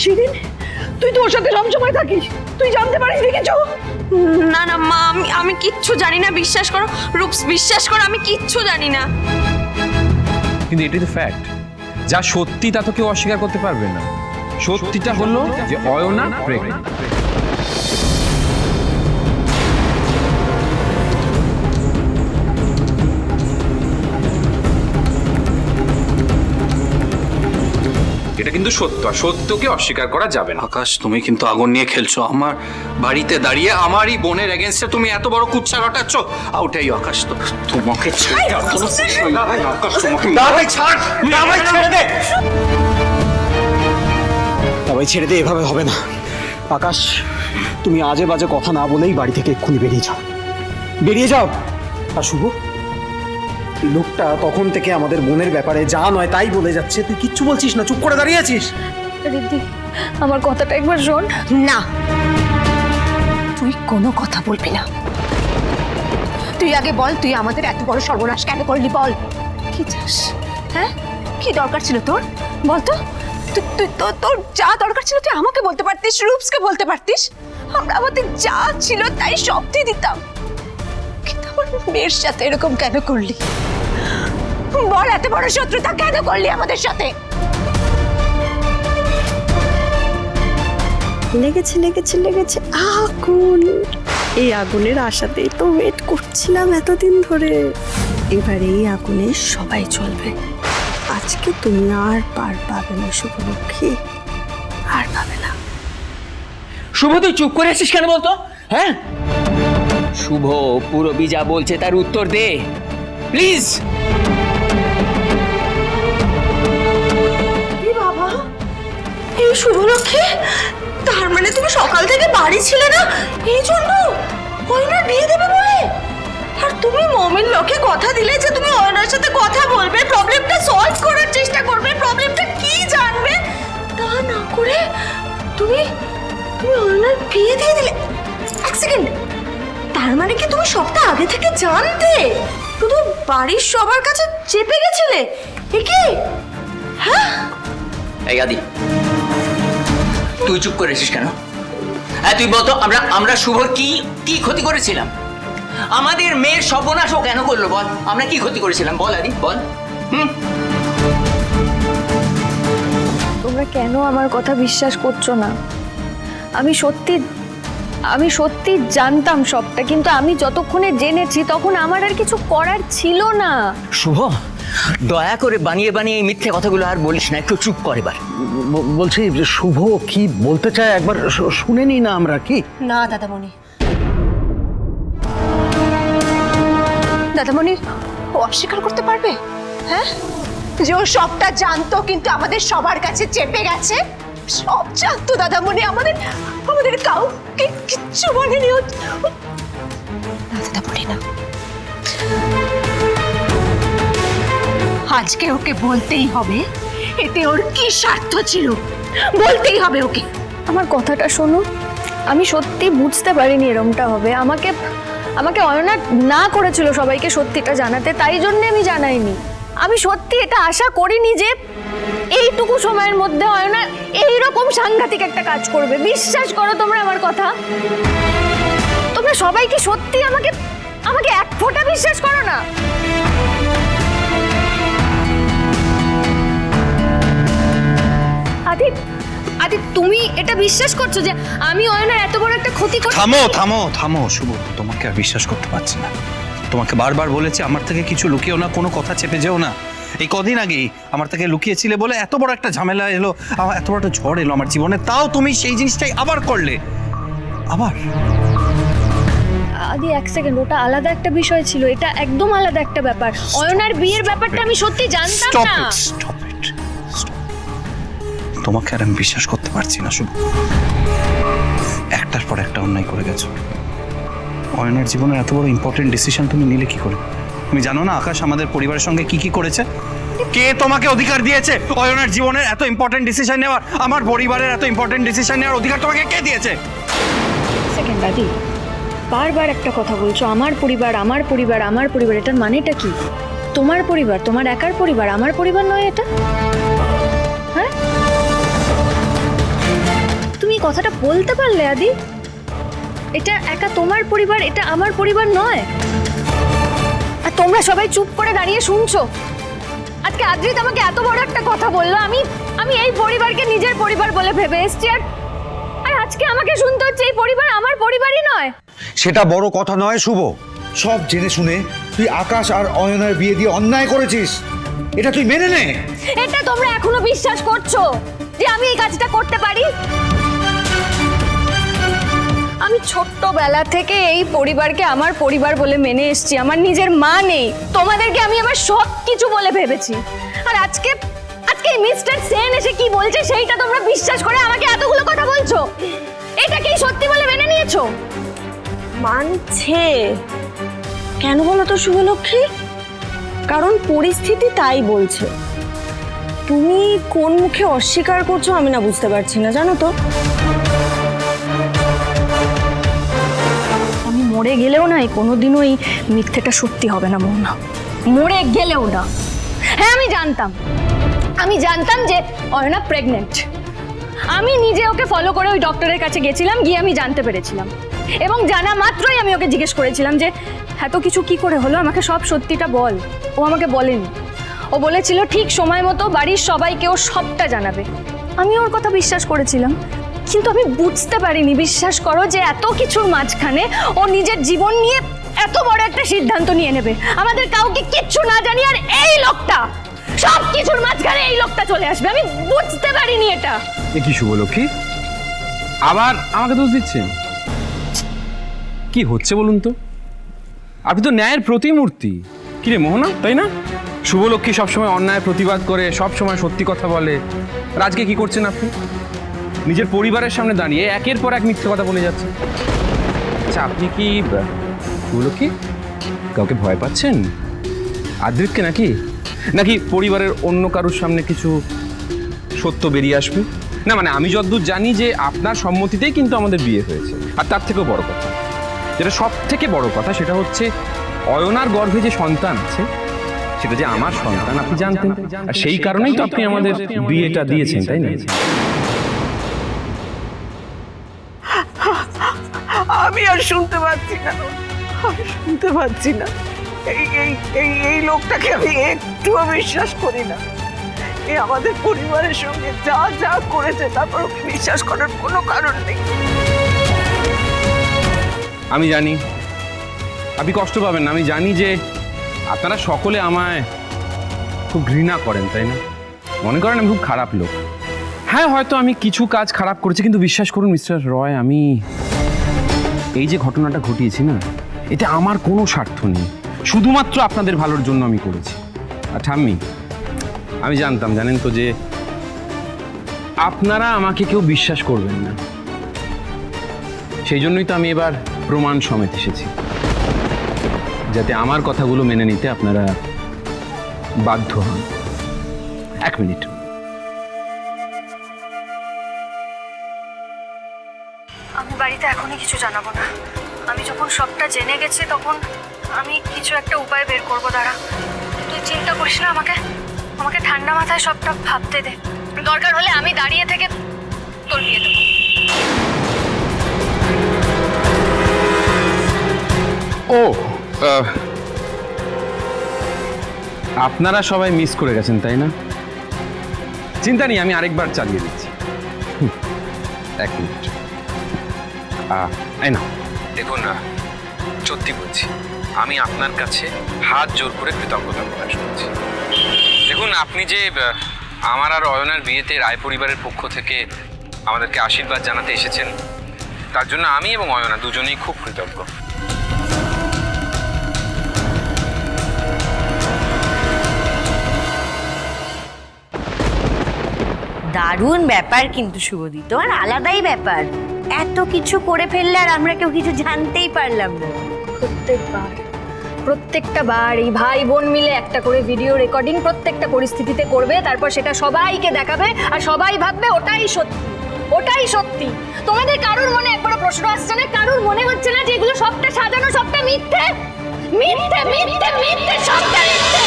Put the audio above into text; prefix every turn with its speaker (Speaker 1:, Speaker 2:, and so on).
Speaker 1: শিরিন, তুই তো ওর সাথে সবসময় থাকিস, তুই জানতে পারিস নি কিছু?
Speaker 2: না না মা, আমি কিচ্ছু জানি না, বিশ্বাস করো রূপস, বিশ্বাস করো আমি কিচ্ছু জানি না।
Speaker 3: কিন্তু এটাই তো ফ্যাক্ট, যা সত্যি তা তো কেউ অস্বীকার করতে পারবে না। সত্যিটা হলো যে অয়না প্রেগন্যান্ট। এটা কিন্তু সত্য, আর সত্যকে অস্বীকার করা যাবে না।
Speaker 4: আকাশ, তুমি কিন্তু আগুন নিয়ে খেলছো। আমার বাড়িতে দাঁড়িয়ে আমারই বোনের এগেনস্টে তুমি এত বড় কুৎসা রটাচ্ছ। আউটাই আকাশ, তো তোমাকে ছেড়ে আকাশ, তোমাকে ছাড়, ছেড়ে দে।
Speaker 5: সবাই ছেড়ে দে, এভাবে হবে না। আকাশ, তুমি আজে বাজে কথা না বলেই বাড়ি থেকে এক্ষুনি বেরিয়ে যাও, বেরিয়ে যাও। আর শুভ, এই লোকটা তখন থেকে আমাদের বোনের ব্যাপারে যা নয় তাই বলে যাচ্ছে, তুই কিচ্ছু বলছিস না, চুপ করে দাঁড়িয়ে আছিস।
Speaker 1: রিদ্ধি, আমার কথাটা একবার শোন।
Speaker 6: না, তুই কোনো কথা বলবি না। তুই আগে বল, তুই আমাদের এত বড় সর্বনাশ কেন করলি? বল, কি চাস? হ্যাঁ, কি দরকার ছিল তোর? বল তো। তোর যা দরকার ছিল তুই আমাকে বলতে পারতিস, রূপসকে বলতে পারতিস। আমরা আমাদের যা ছিল তাই সব দিয়ে দিতাম, কিন্তু আমার মেয়ের সাথে এরকম কেন করলি? বল, এত বড় শত্রুতা কেন করলি আমাদের সাথে?
Speaker 7: লেগেছে লেগেছে লেগেছে আগুন। এই আগুনের আশাতেই তো ওয়েট করছিলাম এতদিন ধরে। এবার এই আগুনে সবাই চলবে। আজকে তুমি আর পার পাবে না শুভলক্ষ্মী, আর পাবে না।
Speaker 8: শুভ, তুই চুপ করে আছিস কেন বলতো? হ্যাঁ, শুভ পুরবি যা বলছে তার উত্তর দে প্লিজ।
Speaker 6: বাবা, এই শুভলক্ষ্মী, তার মানে তুমি সকাল থেকে বাড়ি ছিলে না, এই জন্য অয়নার বিয়ে দেবে বলে? আর তুমি মমির লোকে কথা দিলে যে তুমি অয়নার সাথে কথা বলবে, প্রবলেমটা সলভ করার চেষ্টা করবে, প্রবলেমটা কি জানবে, তা না করে তুমি অয়নার বিয়ে দিয়ে দিলে। এক সেকেন্ড, তার মানে কি তুমি সবটা আগে থেকে জানতে, শুধু বাড়ির সবার কাছে চেপে গেছিলে? এ কি? হ্যাঁ,
Speaker 8: এই আদি, তুই চুপ করে আছিস কেন? হ্যাঁ, তুই বলতো আমরা শুভর কি ক্ষতি করেছিলাম? আমাদের মেয়ের সর্বনাশ ও কেন করলো বল? আমরা কি ক্ষতি করেছিলাম বল আদি, বল।
Speaker 1: তোমরা কেন আমার কথা বিশ্বাস করছো না? আমি সত্যি জানতাম সবটা, কিন্তু আমি যতক্ষণে জেনেছি তখন আমার আর কিছু করার ছিল না।
Speaker 8: শুভ, দয়া করে বানিয়ে বানিয়ে এই মিথ্যে কথাগুলো আর বলিস না, একটু চুপ কর এবার।
Speaker 5: বলছি যে শুভ কি বলতে চায় একবার শুনে নি না আমরা? কি
Speaker 6: না দাদামণি, দাদামণি ও অস্বীকার করতে পারবে? হ্যাঁ, যে ও সবটা জানতো কিন্তু আমাদের সবার কাছে চেপে গেছে। সব জানতো দাদামণি, আমাদের কাউকে কিচ্ছু বলেনি। না দাদামণি, না, আজকে ওকে বলতেই হবে এতে ওর কি স্বার্থ ছিল, বলতেই হবে ওকে।
Speaker 1: আমার কথাটা শোনো, আমি সত্যি বুঝতে পারিনি এরমটা হবে। আমাকে অয়না না করেছিল সবাইকে সত্যিটা জানাতে, তাই জন্য আমি জানাইনি। আমি সত্যি এটা আশা করিনি যে এইটুকু সময়ের মধ্যে অয়না এইরকম সাংঘাতিক একটা কাজ করবে। বিশ্বাস করো তোমরা আমার কথা, তোমরা সবাই কি সত্যি আমাকে এক ফোঁটা বিশ্বাস করো না? আদি, তুমি এটা বিশ্বাস করছো যে আমি অয়নার এত বড় একটা ক্ষতি করছি?
Speaker 4: থামো থামো থামো শুভ, তোমাকে আর বিশ্বাস করতে পারছি না। তোমাকে বারবার বলেছি আমার থেকে কিছু লুকিয়েও না, কোনো কথা চেপে যেও না। এই কদিন আগেই আমার থেকে লুকিয়েছিলে বলে এত বড় একটা ঝামেলা এলো, এত বড় একটা ঝড় এলো আমার জীবনে, তাও তুমি সেই জিনিসটাই আবার করলে। আবার
Speaker 1: আদি, এক সেকেন্ড, ওটা আলাদা একটা বিষয় ছিল, এটা একদম আলাদা একটা ব্যাপার। অয়নার বিয়ের ব্যাপারটা আমি সত্যি জানতাম না।
Speaker 4: Stop it. তোমাকে আর আমি বিশ্বাস করতে পারছি না শুভ। একটার পর একটা অন্যায় করে গেছো। অয়নার জীবনের এত বড় ইম্পর্টেন্ট ডিসিশন তুমি নিলে কি করে? তুমি জানো না আকাশ আমাদের পরিবারের সঙ্গে কি করেছে? কে তোমাকে অধিকার দিয়েছে অয়নার জীবনের এত ইম্পর্টেন্ট ডিসিশন নেওয়ার? আমার পরিবারের এত ইম্পর্টেন্ট ডিসিশন নেওয়ার অধিকার তোমাকে কে দিয়েছে?
Speaker 1: সেকেন্ড আদি, বারবার একটা কথা বলছো, আমার পরিবার আমার পরিবার আমার পরিবার, এটার মানেটা কি? তোমার পরিবার তোমার একার পরিবার, আমার পরিবার নয় এটা? হ্যাঁ, কথাটা বলতে পারলে আদি? এটা একা তোমার পরিবার, এটা আমার পরিবার নয়। আর তোমরা সবাই চুপ করে দাঁড়িয়ে শুনছো। আজকে আদ্রিত আমাকে এত বড় একটা কথা বললো, আমি এই পরিবারকে নিজের পরিবার বলে ভেবে এসছি, আর আজকে আমাকে শুনতে হচ্ছে এই পরিবার আমার পরিবারই নয়।
Speaker 9: সেটা বড় কথা নয় শুভ। সব জেনে শুনে তুই আকাশ আর অয়নের বিয়ে দিয়ে অন্যায় করেছিস, এটা তুই মেনে নে।
Speaker 1: এটা তোমরা এখনো বিশ্বাস করছো যে আমি এই কাজটা করতে পারি? আমি ছোট্টবেলা থেকে এই পরিবারকে আমার পরিবার বলে মেনে এসেছি। আমার নিজের মা নেই, তোমাদেরকে আমি আমার সব কিছু বলে ভেবেছি। আর আজকে এই মিস্টার সেন এসে কি বলছে সেইটা তোমরা বিশ্বাস করে আমাকে এতগুলো কথা বলছো। এটা কি সত্যি বলে মেনে নিয়েছো?
Speaker 6: মানছে কেন বলো তো শুভলক্ষ্মী? কারণ পরিস্থিতি তাই বলছে। তুমি কোন মুখে অস্বীকার করছো আমি না বুঝতে পারছি না, জানো তো।
Speaker 1: আমি মরে গেলেও না কোনোদিনও এই মিথ্যেটা সত্যি হবে না মোহনা, মরে গেলেও না। হ্যাঁ আমি জানতাম যে অয়না প্রেগনেন্ট। আমি নিজে ওকে ফলো করে ওই ডক্টরের কাছে গেছিলাম, গিয়ে আমি জানতে পেরেছিলাম। এবং জানা মাত্রই আমি ওকে জিজ্ঞেস করেছিলাম যে এত কিছু কি করে হলো, আমাকে সব সত্যিটা বল। ও আমাকে বলেনি। ও বলেছিল ঠিক সময় মতো বাড়ির সবাইকে ও সবটা জানাবে। আমি ওর কথা বিশ্বাস করেছিলাম, কিন্তু আমি বুঝতে পারিনি, বিশ্বাস করো, যে এত কিছুর মাঝখানে ও নিজের জীবন নিয়ে এত বড় একটা সিদ্ধান্ত নিয়ে নেবে আমাদের কাউকে কিচ্ছু না জানি। আর এই লোকটা সব কিছুর মাঝখানে এই লোকটা চলে আসবে, আমি বুঝতে পারিনি এটা।
Speaker 3: এ কি শুভলক্ষ্মী, আবার আমাকে দোষ দিচ্ছেন? কি হচ্ছে বলুন তো? আপনি তো ন্যায়ের প্রতিমূর্তি। কি রে মোহনা, তাই না? শুভলক্ষ্মী সবসময় অন্যায় প্রতিবাদ করে, সবসময় সত্যি কথা বলে। আর আজকে কি করছেন আপনি? নিজের পরিবারের সামনে দাঁড়িয়ে একের পর এক মিথ্যে কথা বলে যাচ্ছেন। আচ্ছা, আপনি কি শুভলক্ষ্মী কাউকে ভয় পাচ্ছেন? আদ্রিতকে নাকি পরিবারের অন্য কারোর সামনে কিছু সত্য বেরিয়ে আসবে? না মানে আমি যতদূর জানি যে আপনার সম্মতিতেই কিন্তু আমাদের বিয়ে হয়েছে। আর তার থেকেও বড় কথা, যেটা সব থেকে বড় কথা, সেটা হচ্ছে অয়নার গর্ভে যে সন্তান আছে সেটা যে আমার সন্তান আপনি জানতেন। আর সেই কারণেই তো আপনি আমাদের বিয়েটা দিয়েছেন, তাই না?
Speaker 6: আমি আর শুনতে পাচ্ছি না, এই লোকটাকে আমি একটুও বিশ্বাস করি না। এ আমাদের পরিবারের সঙ্গে যা করেছে তারপর ওকে বিশ্বাস করার কোনো কারণ নেই।
Speaker 3: আমি জানি আপনি কষ্ট পাবেন না। আমি জানি যে আপনারা সকলে আমায় খুব ঘৃণা করেন, তাই না? মনে করেন আমি খুব খারাপ লোক। হ্যাঁ, হয়তো আমি কিছু কাজ খারাপ করেছি, কিন্তু বিশ্বাস করুন মিস্টার রয়, আমি এই যে ঘটনাটা ঘটিয়েছি না, এতে আমার কোনো স্বার্থ নেই। শুধুমাত্র আপনাদের ভালোর জন্য আমি করেছি। আর ঠাম্মি, আমি জানতাম, জানেন তো, যে আপনারা আমাকে কেউ বিশ্বাস করবেন না। সেই জন্যই তো আমি এবার প্রমাণ সমেত এসেছি, যাতে আমার কথাগুলো মেনে নিতে আপনারা বাধ্য হন। এক মিনিট।
Speaker 1: আমি বাড়িতে এখনই কিছু জানাবো না। আমি যখন সবটা জেনে গেছি তখন আমি কিছু একটা উপায় বের করবো। দাঁড়া, তুই চিন্তা করিস না, আমাকে ঠান্ডা মাথায় সবটা ভাবতে দে। দরকার হলে আমি দাঁড়িয়ে থেকে তোর বিয়ে দেবো।
Speaker 3: ও, আপনারা সবাই মিস করে গেছেন, তাই না? চিন্তা নেই, আমি আরেকবার চালিয়ে দিচ্ছি। এক মিনিট। এই না, দেখুন না, সত্যি বলছি, আমি আপনার কাছে হাত জোর করে কৃতজ্ঞতা প্রকাশ করছি। দেখুন, আপনি যে আমার আর অয়নার বিয়েতে রায় পরিবারের পক্ষ থেকে আমাদেরকে আশীর্বাদ জানাতে এসেছেন, তার জন্য আমি এবং অয়না দুজনেই খুব কৃতজ্ঞ।
Speaker 10: দারুণ ব্যাপার কিন্তু শুভদীপ, তোমার আলাদাই ব্যাপার। এত কিছু করে ফেললে আর আমরা কেউ কিছু জানতেই পারলাম না।
Speaker 1: প্রত্যেকটা বার এই ভাই বোন মিলে একটা করে ভিডিও রেকর্ডিং প্রত্যেকটা পরিস্থিতিতে করবে, তারপর সেটা সবাইকে দেখাবে, আর সবাই ভাববে ওটাই সত্যি। তোমাদের কারোর মনে একবারও প্রশ্ন আসছে না? কারোর মনে হচ্ছে না যে এগুলো সবটা সাজানো, সবটা মিথ্যে, সবটা মিথ্যে?